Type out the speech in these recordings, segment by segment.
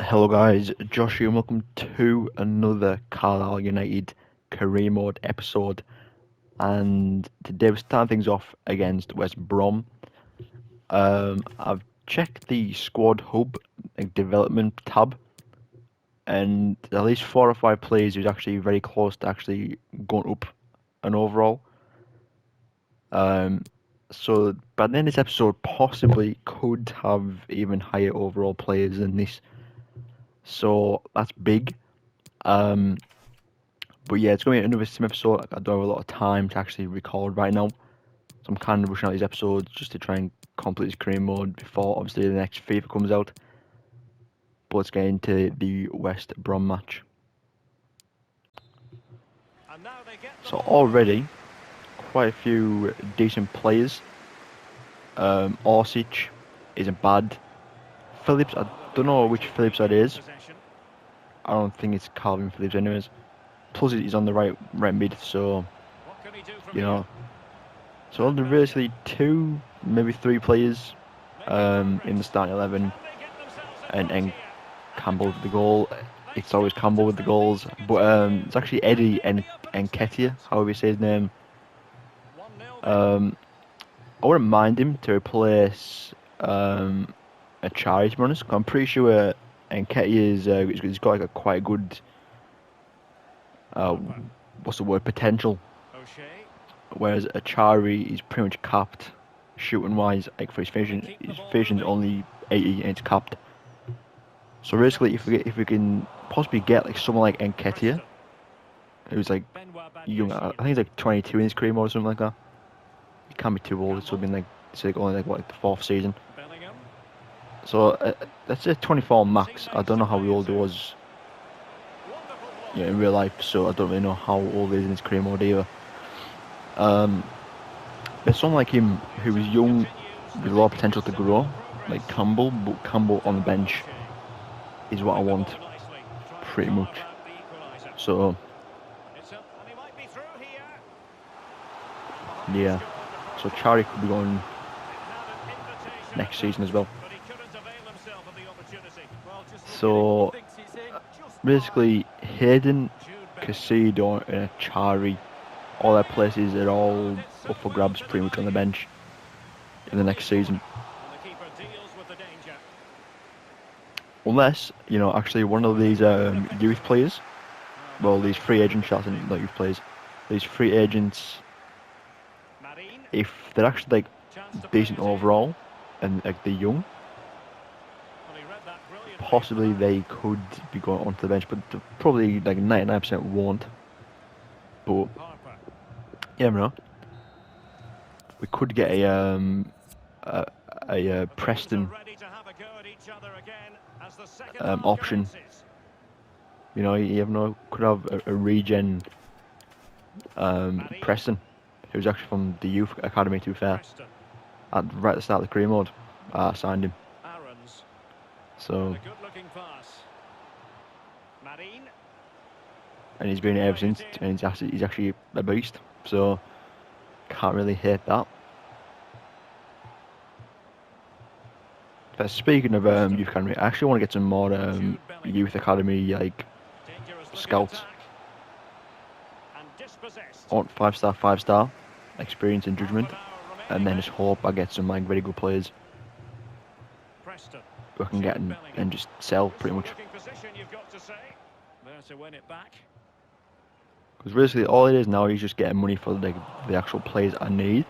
Hello guys, Josh here and welcome to another Carlisle United career mode episode. And today we're starting things off against West Brom. I've checked the squad hub development tab, and at least 4 or 5 players who's actually very close to actually going up an overall. So by the end of this episode, possibly could have even higher overall players than this. So that's big. Um, But yeah, it's going to be another sim episode. I don't have a lot of time to actually record right now. So I'm kind of rushing out these episodes just to try and complete this career mode before obviously the next FIFA comes out. But let's get into the West Brom match. So already, quite a few decent players. Orsic isn't bad. Phillips, I don't know which Phillips that is. I don't think it's Calvin Phillips anyways. Plus he's on the right mid, so you know. So only really 2, maybe 3 players in the starting 11, and Campbell with the goal. It's always Campbell with the goals, but it's actually Eddie and Ketia, however you say his name. I wouldn't mind him to replace Achari, to be honest. I'm pretty sure Nketiah is he's got like a quite good what's the word, potential. Whereas Achari is pretty much capped shooting wise, like for his finishing only 80 and it's capped. So basically, if we can possibly get like someone like Nketiah, who's like young, I think he's like 22 in his career mode or something like that. He can't be too old. It's been like only like the 4th season. So let's say 24 max. I don't know how old he was, in real life. So I don't really know how old he is in his career mode either. There's someone like him who is young with a lot of potential to grow, like Campbell, but Campbell on the bench is what I want, pretty much. So, yeah. So Chari could be going next season as well. So, basically, Hayden, Casido, and Chari, all their places are all up for grabs pretty much on the bench in the next season. Unless, actually one of these youth players, well, these free agent shots and not youth players, these free agents, if they're actually like decent overall and like they're young, possibly they could be going onto the bench, but probably like 99% won't. But you never know. We could get a Preston option. You never know. Could have a regen Preston, who's actually from the youth academy. To be fair, right at the start of the career mode, I signed him. So, and he's been here ever since, and he's actually a beast. So, can't really hate that. But speaking of youth academy, I actually want to get some more youth academy like scouts. I want 5-star experience and judgment, and then just hope I get some like very good players who I can get and just sell pretty much. Because basically all it is now is just getting money for the actual players I need.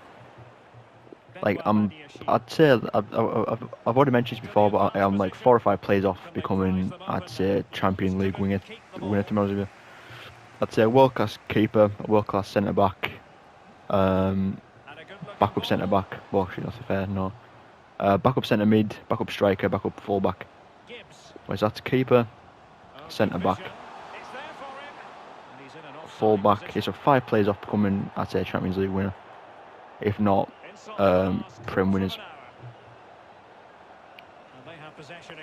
Like I'd say I've already mentioned this before, but I'm like 4 or 5 plays off becoming, I'd say, Champions League winner. To be honest with you, I'd say a world class keeper, a world class centre back, backup centre back. Well, actually, not so fair. No, backup centre mid, backup striker, backup full back. Whereas that's keeper, centre back, full back. So 5 plays off becoming, I'd say, a Champions League winner. If not, Prem winners.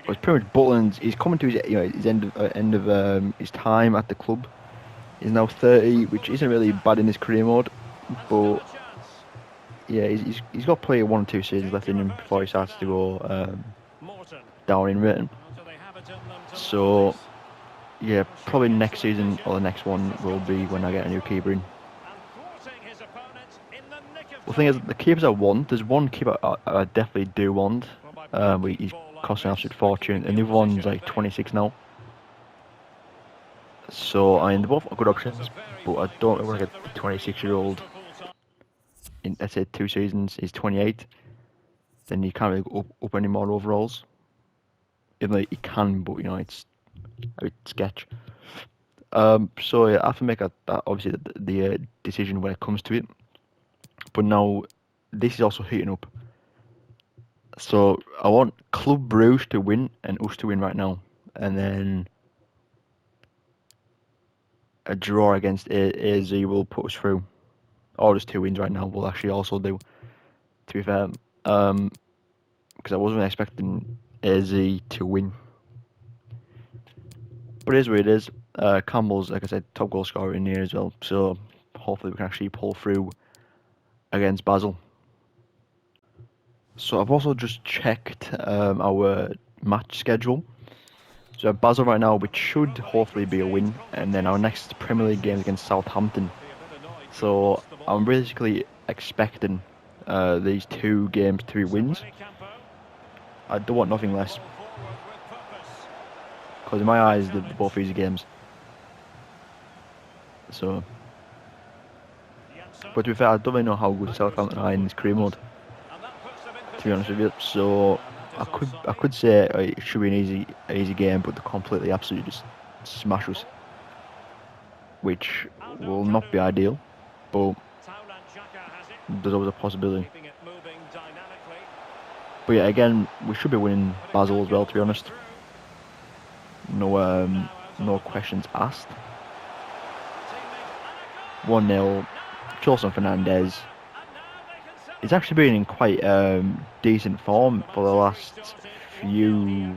But pretty much Butland, he's coming to his end of his time at the club. He's now 30, which isn't really bad in his career mode, but yeah, he's got probably 1 or 2 seasons left in him before he starts to go down in rating. So yeah, probably next season or the next one will be when I get a new keeper in. The thing is, the keepers I want, there's one keeper I definitely do want. He's costing an absolute fortune, and the other one's like 26 now. So I mean, they're both good options, but I don't want to get the 26-year-old in, let's say, 2 seasons. He's 28, then you can't really go up any more overalls. Even though you can, but you know it's a bit sketch. So yeah, I have to make obviously the decision when it comes to it. But now this is also heating up. So I want Club Bruges to win and us to win right now, and then a draw against AZ will put us through. Or just 2 wins right now will actually also do. To be fair, because I wasn't expecting AZ to win, but it is what it is. Campbell's, like I said, top goal scorer in here as well. So hopefully we can actually pull through against Basel. So I've also just checked our match schedule. So at Basel right now, which should hopefully be a win, and then our next Premier League game is against Southampton. So I'm basically expecting these 2 games to be wins. I don't want nothing less, because in my eyes, they're both easy games. So, but to be fair, I don't really know how good Southampton are in this career mode, to be honest with you. So I could say it should be an easy game, but they completely, absolutely just smash us, which will not be ideal, but there's always a possibility. But yeah, again, we should be winning Basel as well, to be honest. No questions asked. 1-0. Jolson Fernandez. He's actually been in quite decent form for the last few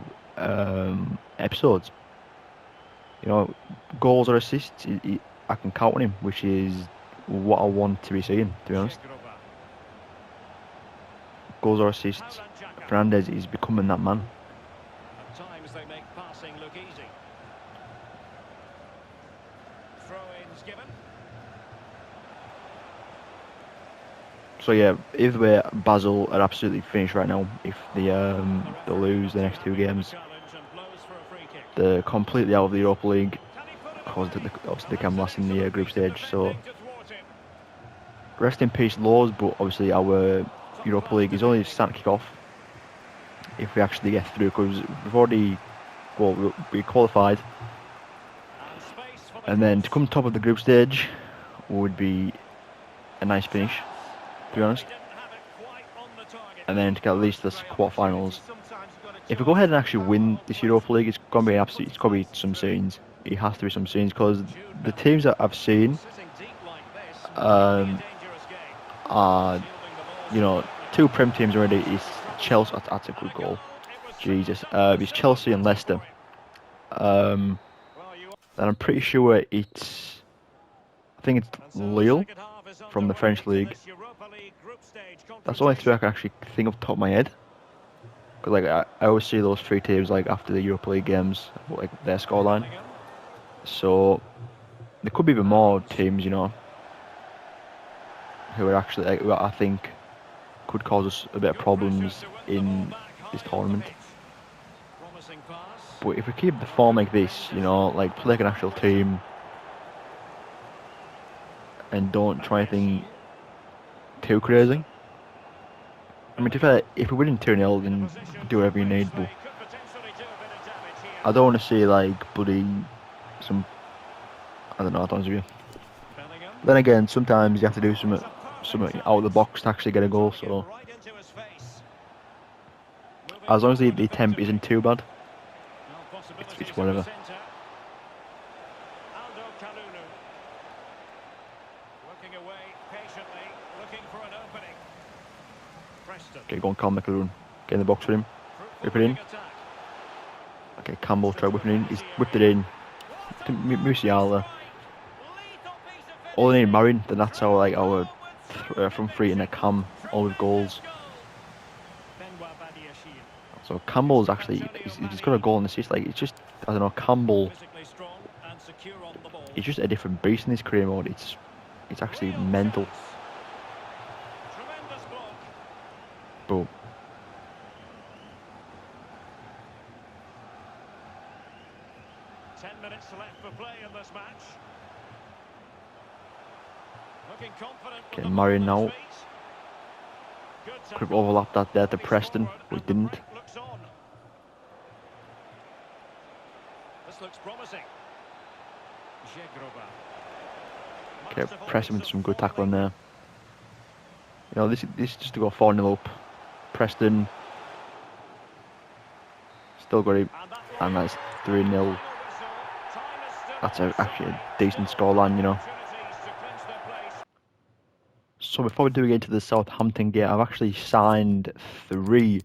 episodes. You know, goals or assists, I can count on him, which is what I want to be seeing, to be honest. Goals or assists, Fernandez is becoming that man. At times they make passing look easy. Throw-ins given. So yeah, either way, Basel are absolutely finished right now. If they lose the next 2 games, they're completely out of the Europa League, because obviously they came last in the group stage. So rest in peace, Lords. But obviously our Europa League is only starting to kick off if we actually get through, because we've already we qualified, and then to come top of the group stage would be a nice finish, to be honest. And then to get at least the quarterfinals. If we go ahead and actually win this Europa League, it's gonna be some scenes. It has to be some scenes, because the teams that I've seen are, you know, 2 Prem teams already. Is Chelsea. That's a good goal. Jesus. It's Chelsea and Leicester. And I'm pretty sure I think it's Lille from the French league. That's the only 3 I can actually think of top of my head. Because like I always see those 3 teams like after the Europa League games, like their scoreline. So there could be even more teams, you know, who are actually who I think could cause us a bit of problems in this tournament. But if we keep the form like this, you know, like play like an actual team and don't try anything too crazy. I mean, to be fair, if we're winning 2-0, then do whatever you need, but I don't want to see like bloody some, I don't know, I don't know. Then again, sometimes you have to do something out of the box to actually get a goal, so as long as the temp isn't too bad, it's whatever. Okay, go on, Carl McAloon. Get in the box for him. Whip it in. Okay, Campbell try whipping it in. He's whipped it in. Musiala. All they need Marin, then that's our like our from free and a Cam, all with goals. So Campbell's actually, he's got a goal and assist. Like, it's just, I don't know, Campbell, he's just a different beast in this career mode. It's actually mental. But 10 minutes left for play in this match. Looking confident. okay, Marion now. Could have overlapped that there to Preston, but didn't. This looks promising. Okay, Preston with some good tackling there. You know, this is just to go 4-0 up. Preston still got it, and that's 3-0. That's actually a decent scoreline, you know. So before we do get into the Southampton game, I've actually signed 3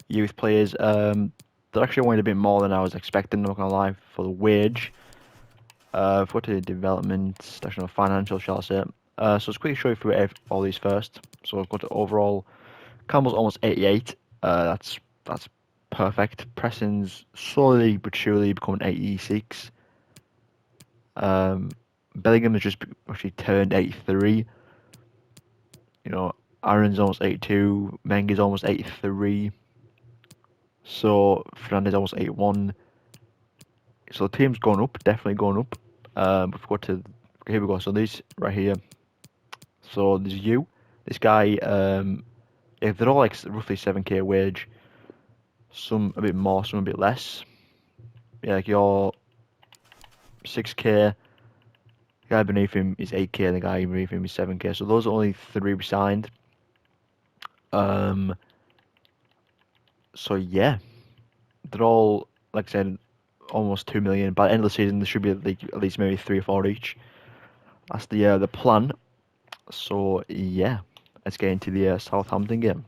youth players. They're actually wanted a bit more than I was expecting, not gonna lie, for the wage. For the development, actually financial, shall I say. So let's quickly show you through all these first. So I've got the overall. Campbell's almost 88. That's perfect. Preston's slowly but surely becoming 86. Bellingham has just actually turned 83. You know, Aaron's almost 82. Menga's almost 83. So Fernandez almost 81. So the team's going up, definitely going up. We've got to, here we go. So these right here. So there's you. This guy, yeah, they're all like roughly 7k wage. Some a bit more, some a bit less. Yeah, like you're 6k. The guy beneath him is 8k, and the guy beneath him is 7k. So those are only 3 we signed. So yeah, they're all, like I said, almost 2 million. By the end of the season, there should be at least maybe 3 or 4 each. That's the plan. So yeah, let's get into the Southampton game.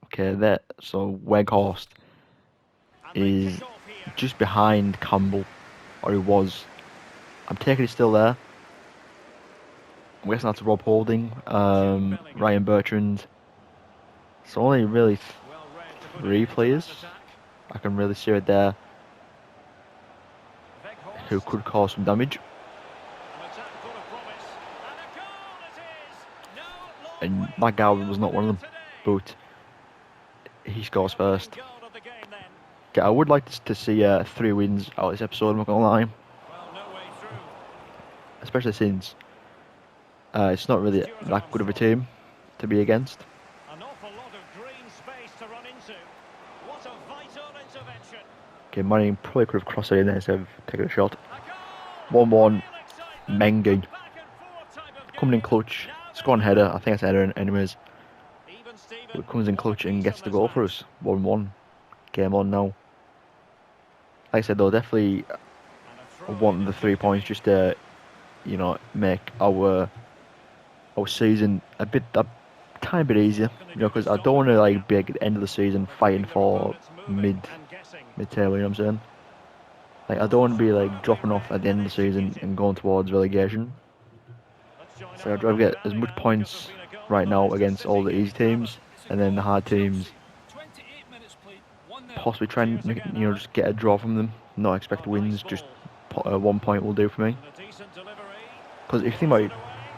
Okay, there. So Weghorst is just behind Campbell, or he was. I'm taking it still there. I'm guessing that's Rob Holding, Ryan Bertrand. So only really 3 players I can really see it there who could cause some damage. And McGowan was not one of them, but he scores first. Okay, I would like to see 3 wins out of this episode, I'm not going to lie. Especially since it's not really that good of a team to be against. Okay, Manning probably could have crossed it in there instead of taking a shot. 1-1, Mengi. Coming in clutch, scoring header, I think it's a header anyways. But comes in clutch and gets the goal for us. 1-1. Game on now. Like I said though, definitely want the 3 points just to, you know, make our season a tiny bit easier. You know, because I don't want to like be at the end of the season fighting for mid-table. You know what I'm saying? Like I don't want to be like dropping off at the end of the season and going towards relegation. So I'd rather get as much points right now against all the easy teams, and then the hard teams. Possibly try and, you know, just get a draw from them. Not expect wins. Just 1 point will do for me. Because if you think about it,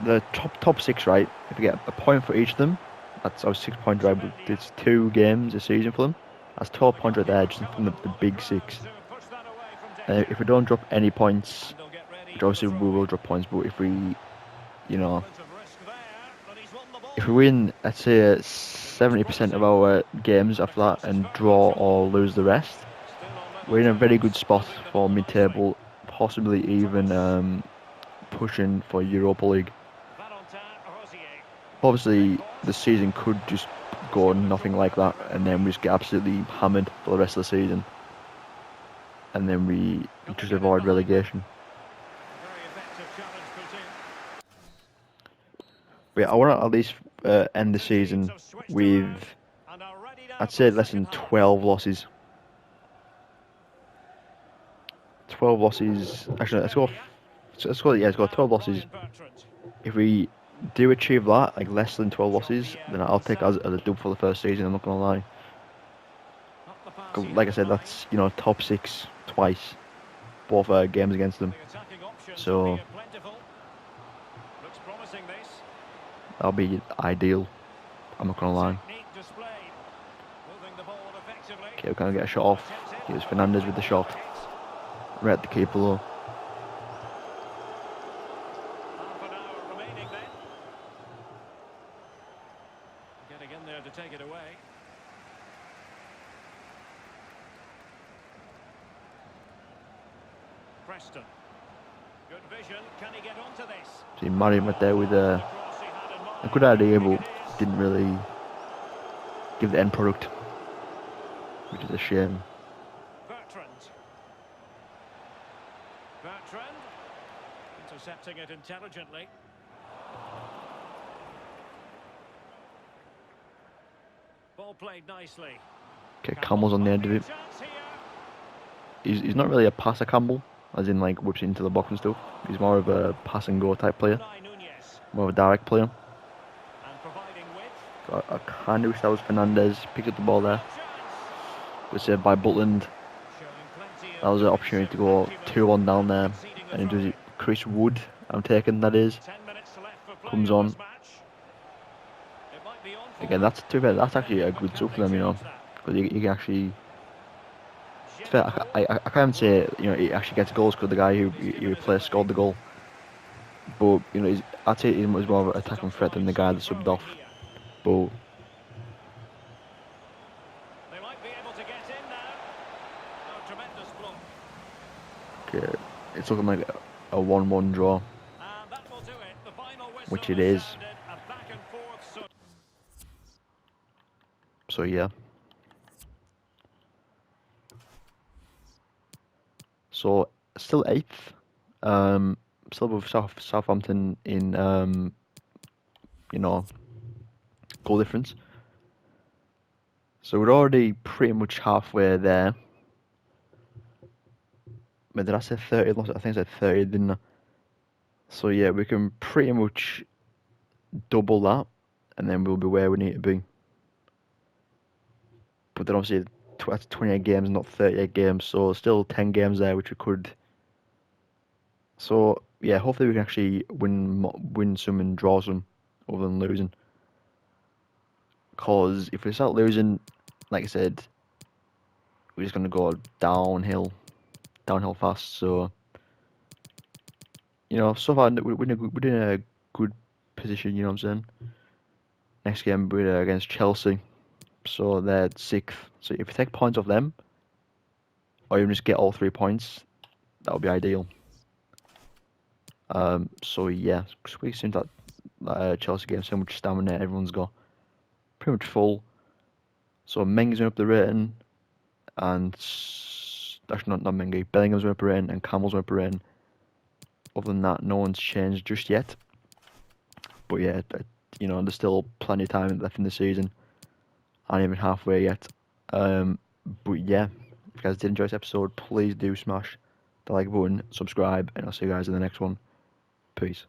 the top 6, right? If you get a point for each of them, that's our 6-point drive. But it's 2 games a season for them. That's 12 points right there, just from the big 6. If we don't drop any points, which obviously we will drop points, but if we, you know, if we win, let's say 70% of our games after that and draw or lose the rest, we're in a very good spot for mid-table, possibly even pushing for Europa League. Obviously, the season could just go nothing like that, and then we just get absolutely hammered for the rest of the season, and then we just avoid relegation. But yeah, I want to at least end the season with, I'd say, less than 12 losses. 12 losses. Actually, let's go 12 losses. If we do achieve that, like less than 12 losses, then I'll take as a dub for the first season. I'm not gonna lie. Not the pass 'Cause he like I had said, in mind. that's top six twice, both games against them. The attacking options will So be plentiful. Looks promising this. that'll be ideal. I'm not gonna lie. Technique displayed. Moving the ball effectively. Okay, we're gonna get a shot Well off. attempted. Here's Fernandez with the shot. Right at the keeper low. Half an hour remaining then. Getting in there to take it away. Preston. Good vision. Can he get onto this? See Marion right there with The a cross he had in mind. good idea, I think but it is. didn't really give the end product, which is a shame. Bertrand. Bertrand. Intercepting it intelligently. Ball played nicely. Okay, Campbell's on the end of it. Chance here. He's not really a passer, Campbell, as in like whips into the box and stuff. He's more of a pass and go type player, Unai Nunez. more of a direct player. And providing width. I kind of wish that was Fernandez. Picked up the ball there. Chance. Was saved by Butland. Showing plenty of That was an opportunity to go defensive 2-1 down there. conceding a And it does throw-in. it. Chris Wood, I'm taking, that is. 10 minutes left for play Comes in on. this match. It might be on for Again, them. that's too bad. That's actually a good Can sub for they them, you know. change that? Because you can actually. It's fair, I can't say, he actually gets goals because the guy who he replaced scored the goal. But, I'd say he was more of an attacking threat than the guy that subbed off. But They might be able to get in now. Oh, tremendous block. okay, it's looking like a 1-1 draw, And that will do it. The final whistle which it has is. sounded. A back and forth. So yeah. So still 8th. Still with Southampton in goal difference. So we're already pretty much halfway there. But did I say 30? I think I said 30, didn't I? So yeah, we can pretty much double that, and then we'll be where we need to be. But then obviously that's 28 games, not 38 games, so still 10 games there, which we could. So yeah, hopefully we can actually win some and draw some, other than losing. Because if we start losing, like I said, we're just gonna go downhill fast. So so far we're in a good position. You know what I'm saying? Next game we're against Chelsea, so they're 6th. So if we take points off them, or even just get all 3 points, that would be ideal. So yeah, we seem that Chelsea game so much stamina. Everyone's got pretty much full. So Menga's going up the rating, and actually not Menga. Bellingham's going up the rating, and Campbell's going up the rating. Other than that, no one's changed just yet. But yeah, there's still plenty of time left in the season. Not even halfway yet. But yeah, if you guys did enjoy this episode, please do smash the like button, subscribe, and I'll see you guys in the next one. Peace.